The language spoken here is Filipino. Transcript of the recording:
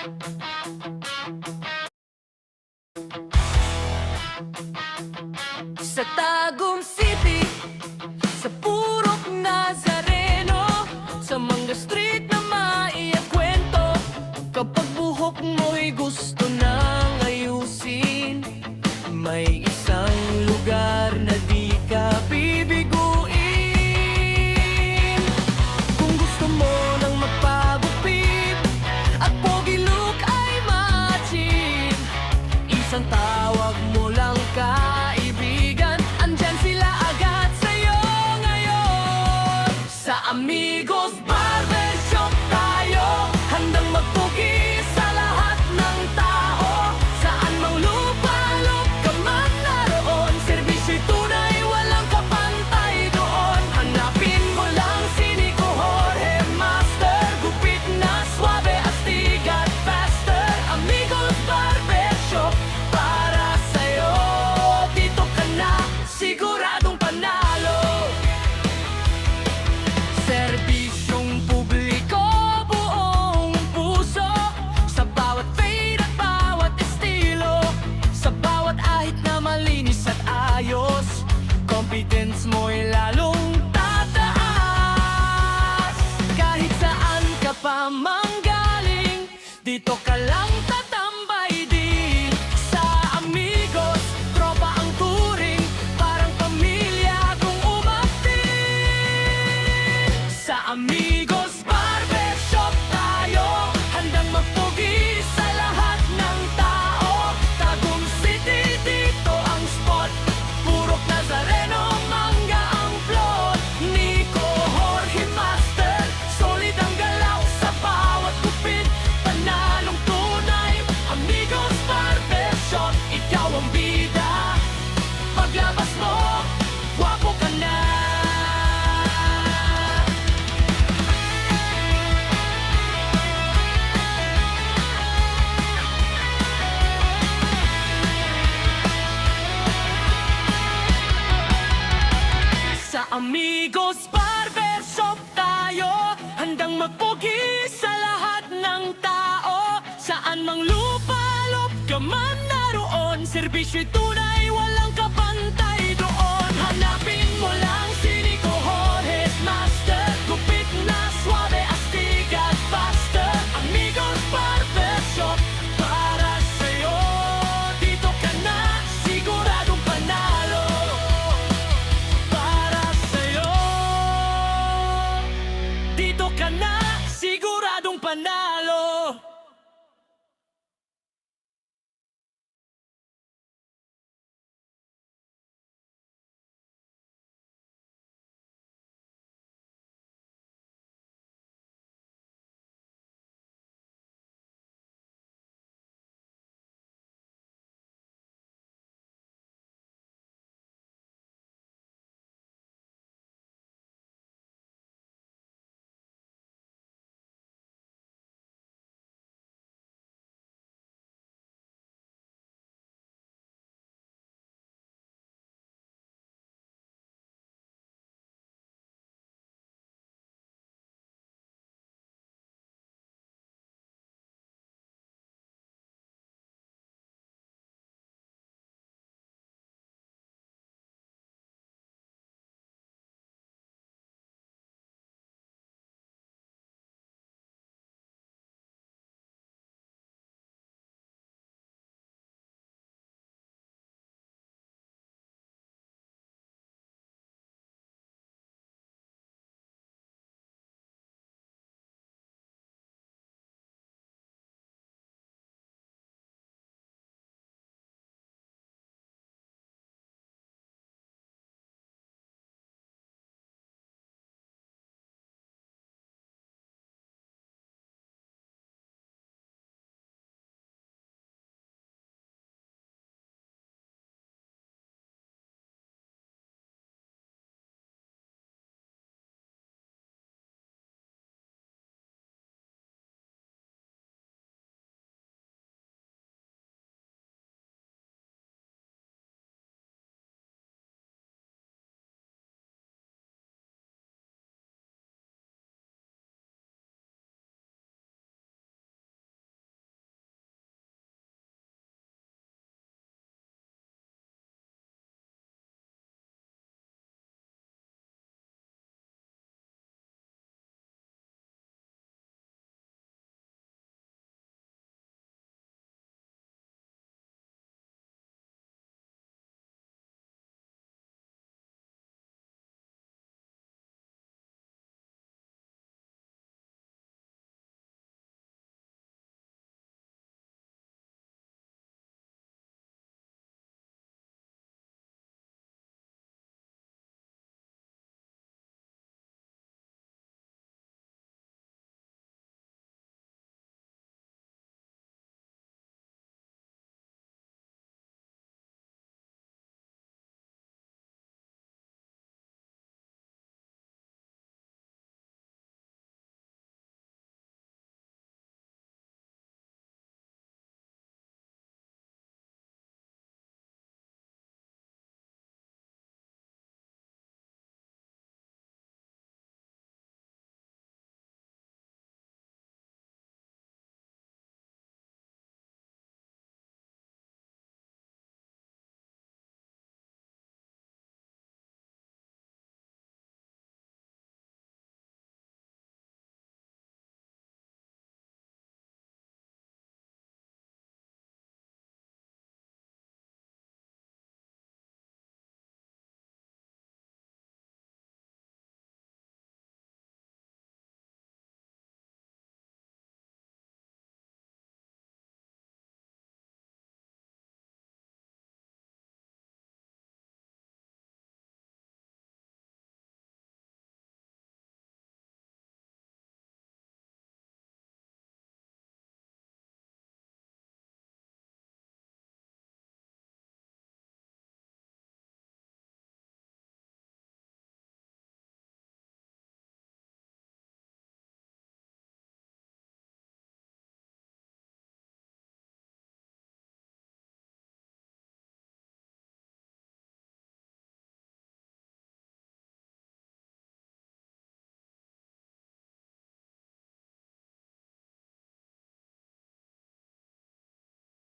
Sa Tagum City, sa Purok Nazareno, sa Manga Street na maikwento. Kapag buhok mo'y gusto nang ayusin, may isang lugar na di ka bibiguin. Kung gusto mo nang magpagupit at pogi look ay ma-achieve, isang tawag mo lang kaibigan, andyan sila agad sa'yo ngayon. Sa Amigos Barbershop tayo, handang magpugi sa lahat ng tao. Saan mang lupalop ka man naroon, servisyo'y tunay, walang kapantay doon. Hanapin mo lang si Nico Jorge Master, gupit na suabe, astig at faster. Amigos Barbershop para sa'yo, dito ka na siguradong panalo. Serbisyong publiko, buong puso, sa bawat fade at bawat estilo, sa bawat ahit na malinis at ayos, confidence mo'y lalong tataas. Kahit saan ka pa manggaling, dito ka lang tatambay din. Sa Amigos, tropa ang turing, parang pamilya kung umaptin. Sa Amigos Barbershop tayo, handang magpugi sa lahat ng tao. Tagum City, dito ang spot, Purok Nazareno, Manga ang plot. Nico Jorge Master, solid ang galaw sa bawat gupit, panalong tunay. Amigos Barbershop, ikaw ang bida, paglabas mo, gwapo ka na. Sa Amigos Barbershop tayo, handang magpugi sa lahat ng tao. Saan mang lupalop ka man naroon, servisyo'y tunay, walang kapatid.